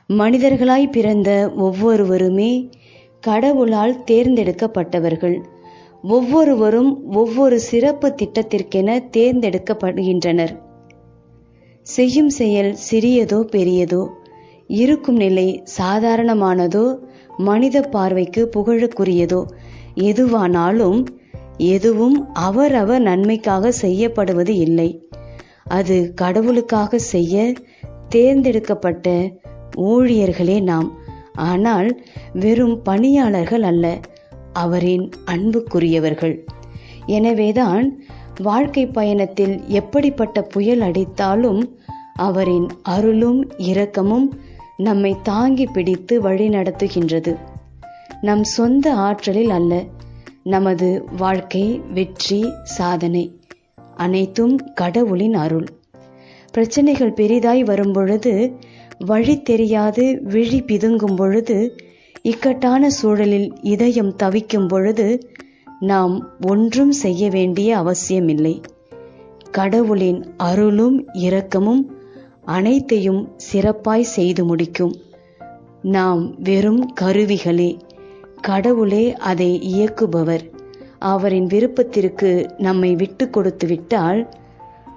மனிதர்களாய் பிறந்த ஒவ்வொருவருமே கடவுளால் தேர்ந்தெடுக்கப்பட்டவர்கள். ஒவ்வொருவரும் ஒவ்வொரு சிறப்பு திட்டத்திற்கென தேர்ந்தெடுக்கப்படுகின்றனர். செய்யும் செயல் சிறியதோ பெரியதோ, இருக்கும் நிலை சாதாரணமானதோ மனித பார்வைக்கு புகழுக்குரியதோ எதுவானாலும் எதுவும் அவரவர் நன்மைக்காக செய்யப்படுவது இல்லை. அது கடவுளுக்காக செய்ய தேர்ந்தெடுக்கப்பட்ட ஊழியர்களே நாம். ஆனால் வெறும் பணியாளர்கள் அல்ல, அவரின் அன்புக்குரியவர்கள். எனவேதான் வாழ்க்கை பயணத்தில் எப்படிப்பட்ட புயல் அடித்தாலும் அவரின் அருளும் இரக்கமும் நம்மை தாங்கி பிடித்து வழிநடத்துகின்றது. நம் சொந்த ஆற்றலில் அல்ல. நமது வாழ்க்கை, வெற்றி, சாதனை அனைத்தும் கடவுளின் அருள். பிரச்சனைகள் பெரிதாய் வரும்பொழுது, வழி தெரியாது விழி பிதுங்கும் பொழுது, இக்கட்டான சூழலில் இதயம் தவிக்கும் பொழுது நாம் ஒன்றும் செய்ய வேண்டிய அவசியமில்லை. கடவுளின் அருளும் இரக்கமும் அனைத்தையும் சிறப்பாய் செய்து முடிக்கும். நாம் வெறும் கருவிகளே, கடவுளே அதை இயக்குபவர். அவரின் விருப்பத்திற்கு நம்மை விட்டு கொடுத்து விட்டால்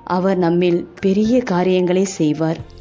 அவர் நம்மில் பெரிய காரியங்களை செய்வார்.